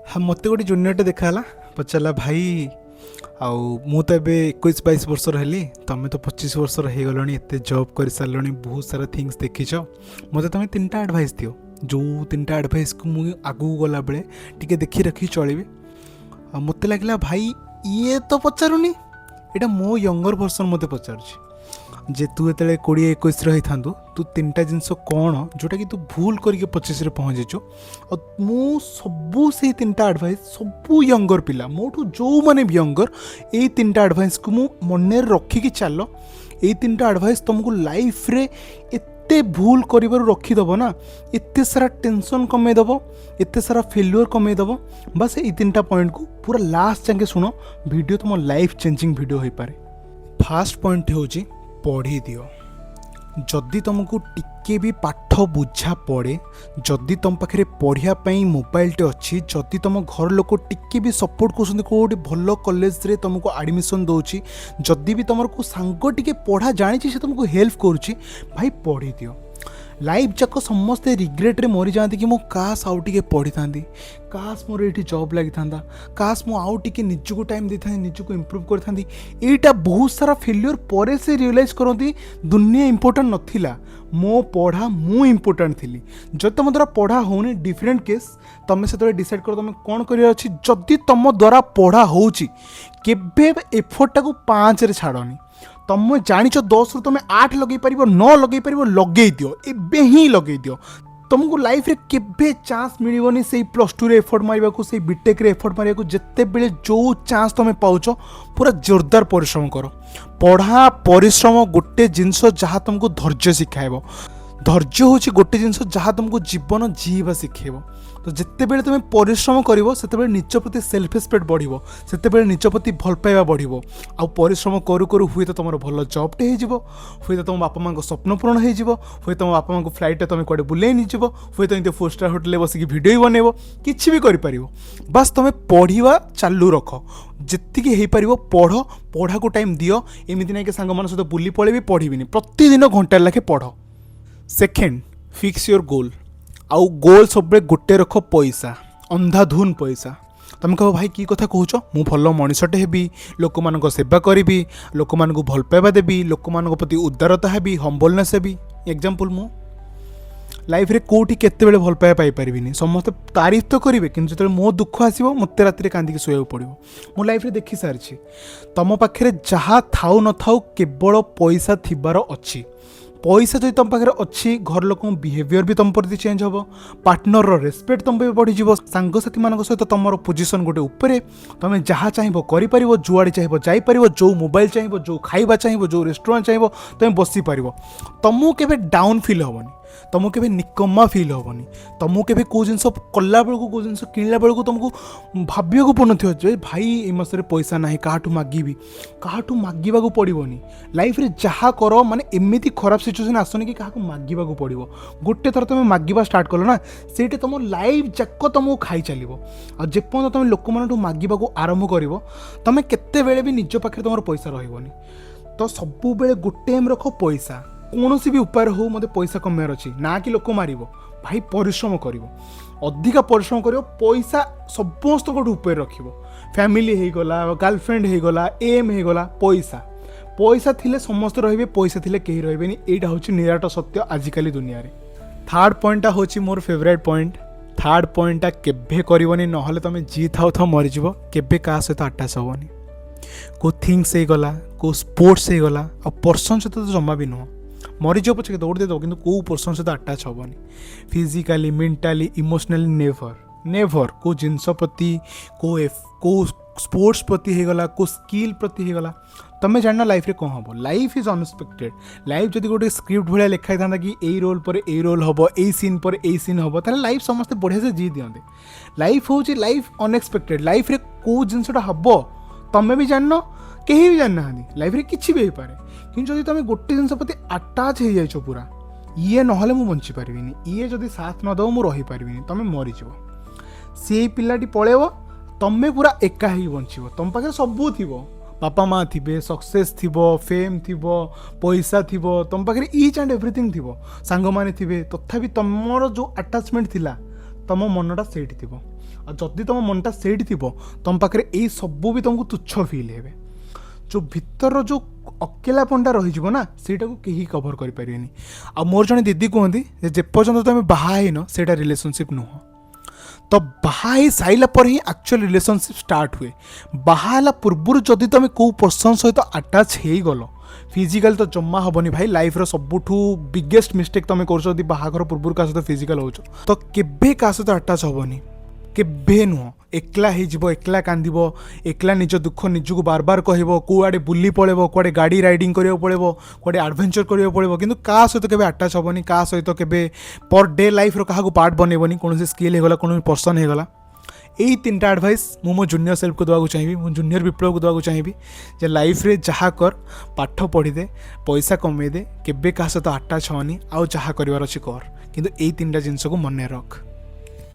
हाँ मत गोटे जूनियरटे देखाला पचारा भाई आउ मु तो एबे 21-22 वर्षर हेली तमें तो 25 वर्षर हो गलनी एत जॉब कर सारे बहुत सारा थिंग्स देखीच मत तुम 3टा एडवाइस दियो जो 3टा एडवाइस को मुझे आगू गला बेले टिके देखी रखी चलि मत लगे भाई ये तो पचारूनी यहाँ मो यंगर वर्सन मत पचार जे तू जो 20-21 रही था तू 3टा जिनस कौन जोटा कि तू भूल करके 25 पहुँचीचु और मु सबू से 3टा एडवाइस सबू यंगर पिला मोठू जो मैंने भी यंगर ये 3टा एडवाइस को मु मन रखिकी चल ये 3टा एडवाइस तुमको लाइफ रे एते भूल कर रखीदेव ना एते सारा टेंशन कमेदेव एते सारा फेल्युअर कमेदेव बस ये 3टा पॉइंट को पूरा लास्ट जाके शुण वीडियो तुम लाइफ चेंजिंग वीडियो हो पारे। फास्ट पॉइंट हूँ पढ़ी दियो जदि तुमको टिके भी पाठ बुझा पड़े जदि तुम पाखे पढ़ाई मोबाइलटे अच्छी जदि तुम घर लोक टिके भी सपोर्ट कर कौटे भल कॉलेज रे तुमको एडमिशन दौची जदि भी तुम को सांग टिके पढ़ा जानी से तुमको हेल्प करुच्ची भाई पढ़ी दियो। लाइफ जाक समस्ते रिग्रेट रे मरी जाती कि मो काश आउ टिके पढ़ी था काश मोर ये जॉब लगी था काश मु आउ टिके निजको टाइम दे था निजको इम्प्रूव कर था यहाँ बहुत सारा फेल्युअर पर से रियलाइज करती दुनिया इंपोर्टेंट नथिला मो पढ़ा मु इम्पोर्टेंट थी जब तुम द्वारा पढ़ा होनी डिफरेंट केस तुम से डिसाइड कर तुम कौन कर जदि तुम द्वारा पढ़ा होची केबे एफर्टा को 5 रे छाड़नी तुम जाच 10 रु तुम 8 लगे पार 9 लगे पार लगे दियो एबे ही लगे दियो तुमको लाइफ रे केबे चांस मिलबनी से +2 रे एफर्ट मारिबा को से बीटेक रे एफर्ट मारिबा को जत्ते बेले जो चांस तुम पाउछ पूरा जोरदार परिश्रम करो पढ़ा परिश्रम गोटे जिनस जहाँ तुमको धैर्य शिखाइब धैर्य हूँ गोटे जिनस जहाँ तुमको जीवन जीवा शिखेब तो जिते बेले तुम परिश्रम करिवो सेते बेले निज प्रति सेल्फ रिस्पेक्ट बढ़िवो सेते बेले निज प्रति भल पाइबा बढ़िवो आ परिश्रम करू करू हुए तो तुम भल जॉबटे हो हुए तो तुम बापा माँ स्वप्न पूरण हो हुए तुम बापा माँ फ्लाइट तुम कड़े बुले नहीं हुए तो इतने 4 स्टार होटेल बसिक भिडियो बनइब किसी भी कर बस तुम पढ़ा चालू रख जितकी हो पार पढ़ पढ़ा को टाइम दियो एमती ना कि सांग मान सहित बुली पड़े पढ़ी प्रतिदिन घंटा लाखे पढ़। सेकेंड फिक्स योर गोल आउ गोल सब गोटे रख पैसा अंधाधुन पैसा तुम कह भाई की कथा कहूच मु भल मनीषटे हेबी लोक मान सेवा करी लोक मान भल पाइबा देवी लोक मान प्रति उदारता हेबी हम्बलनेस हेबी एग्जांपल मु लाइफ रे कोठी केते बेले भल पाइबा पाई परिबिनी समस्त तारीफ तो करेंगे कि जो मो दुख आसो मत राति कांदिकी शोया पड़ो मो लाइफ रे देखी सारी तुम पाखे जहाँ थाउ न थाउ केवल पैसा थिबार अच्छी पैसा जो तुम पाखे अच्छी घर लोक बिहेवियर भी तुम प्रति चेंज हम पार्टनर रेस्पेक्ट तुम बढ़ीज सांगसाथी मान सहित तुम पोजिशन गोटे उपरे तुम जहाँ चाहिए कर जुआड़े चाहिए जापर जो मोबाइल चाहिए जो खाइबा चाहिए जो रेस्टोरेंट चाहिए तुम बसी पार तुमको केवे डाउन फील हेनी तुमको केवे निकम्मा फील हेनी तुमको केवे कौ जिन कला बेलू कौ जिन किणला बेलू तुमको भाविया पड़न जे भाई ए मसरे पैसा ना क्या मागिबी क्या मागवा पड़ोनी लाइफ रे जहाँ कर माने एमती खराब सिचुएसन आसनी कि क्या मागवा पड़ो गोटे थर तुम मागवा स्टार्ट कल ना से तुम लाइफ जाक तुमको खाई चलो आपर्यंत तुम लोक मान मागवा आरंभ कर तुम केते बेले भी निज पाखे तुम पैसा रही तो सबु बेले गोटे एम रख पैसा कौन भी उपाय हो मत पैसा कमार अच्छी ना कि लोक मार भाई परिश्रम कर अधिका परिश्रम कर पैसा समस्त उपाय रख फैमिली होगला गर्लफ्रेंड होगला एम होगला पैसा पैसा थिले समस्त रे पैसा थिले कहीं रही यहाँ हूँ निराट सत्य आजिकल दुनिया रे। थर्ड पॉइंटा हूँ मोर फेवरेट पॉइंट थर्ड पॉइंटा केबे करनी ना तुम जी थाउ थाउ मरीज केबे क्या सहित अटैच हेनी को थिंग्स होगला को स्पोर्ट्स होगला आ पर्सन सहित तो जमा भी नुह मरीज पचे दौड़ देदेव कि कौ पर्सन सहित अटैच हेनी फिजिकाली मेंटाली इमोशनली नेभर नेभर को जिनस प्रति को स्पोर्ट्स प्रति होगला को स्किल प्रति होगला तुम्हें जानना लाइफ रे कौन हम लाइफ इज अनएक्सपेक्टेड लाइफ जब गोटे स्क्रिप्ट भाया लिखाई था कि यही रोल पर यही रोल हम यही सीन पर यही सीन हम ताले लाइफ समस्ते बढ़िया से जी दिखते लाइफ हूँ लाइफ अनएक्सपेक्टेड लाइफ रे कौ जिनसा हम तुम्हें भी जान कहीं भी जानना लाइफ रे किसी भी हो पारे कि जब तुम गोटे जिन प्रति अटैच हो जाइछ पूरा ये ना मुझे बंची पारिनी ये जब साथ नदेव मुझे रही पारिनी तुम मरीज से पिलाटी पलैब तुम्हें पूरा एका ही बंच तुम पाखे सबू थी बापा माँ थे सक्सेस थी फेम थी पैसा थी तुम पाखे ईच एंड एवरीथिंग थी सांग मैंने थे तथापि तुम जो अटैचमेंट थिला तुम मनटा से ଆଉ ଯଦି ତୁମ ମନଟା ସେଇଠି ଥିବ ତୁମ ପାଖରେ ଏଇ ସବୁ ବି ତୁମକୁ ତୁଚ୍ଛ ଫିଲ୍ ହେବେ। ଯେଉଁ ଭିତରର ଯେଉଁ ଅକେଲାପଣଟା ରହିଯିବ ନା ସେଇଟାକୁ କେହି କଭର କରିପାରିବେନି। ଆଉ ମୋର ଜଣେ ଦିଦି କୁହନ୍ତି ଯେ ପର୍ଯ୍ୟନ୍ତ ତୁମେ ବାହା ହେଇନ ସେଇଟା ରିଲେସନସିପ୍ ନୁହଁ। ତ ବାହା ହେଇ ସାରିଲା ପରେ ହିଁ ଆକ୍ଚୁଆଲି ରିଲେସନସିପ୍ ଷ୍ଟାର୍ଟ ହୁଏ। ବାହା ହେଲା ପୂର୍ବରୁ ଯଦି ତୁମେ କେଉଁ ପର୍ସନ୍ ସହିତ ଆଟାଚ୍ ହେଇଗଲ ଫିଜିକାଲି ତ ଜମା ହେବନି ଭାଇ। ଲାଇଫ୍ର ସବୁଠୁ ବିଗେଷ୍ଟ ମିଷ୍ଟେକ୍ ତୁମେ କରୁଛ ଯଦି ବାହାଘର ପୂର୍ବରୁ କାହା ସହିତ ଫିଜିକାଲ୍ ହେଉଛ ତ କେବେ କାହା ସହିତ ଆଟାଚ୍ ହେବନି, କେବେ ନୁହଁ। ଏକଲା ହେଇଯିବ, ଏକଲା କାନ୍ଦିବ, ଏକଲା ନିଜ ଦୁଃଖ ନିଜକୁ ବାରବାର କହିବ, କୁଆଡ଼େ ବୁଲି ପଳେଇବ, କୁଆଡ଼େ ଗାଡ଼ି ରାଇଡ଼ିଂ କରିବାକୁ ପଳେଇବ, କୁଆଡ଼େ ଆଡ଼ଭେଞ୍ଚର କରିବାକୁ ପଳେଇବ, କିନ୍ତୁ କାହା ସହିତ କେବେ ଆଟାଚ୍ ହେବନି। କାହା ସହିତ କେବେ ପର୍ ଡେ ଲାଇଫ୍ର କାହାକୁ ପାର୍ଟ ବନେଇବନି। କୌଣସି ସ୍କିଲ୍ ହେଇଗଲା, କୌଣସି ପର୍ସନ୍ ହେଇଗଲା। ଏଇ ତିନିଟା ଆଡ଼ଭାଇସ୍ ମୁଁ ମୋ ଜୁନିୟର ସେଲ୍ଫକୁ ଦେବାକୁ ଚାହିଁବି, ମୁଁ ଜୁନିୟର ବିପ୍ଳବକୁ ଦେବାକୁ ଚାହିଁବି ଯେ ଲାଇଫ୍ରେ ଯାହା କର, ପାଠ ପଢ଼ିଦେ, ପଇସା କମେଇଦେ, କେବେ କାହା ସହିତ ଆଟାଚ୍ ହଅନି, ଆଉ ଯାହା କରିବାର ଅଛି କର, କିନ୍ତୁ ଏଇ ତିନିଟା ଜିନିଷକୁ ମନେ ରଖ।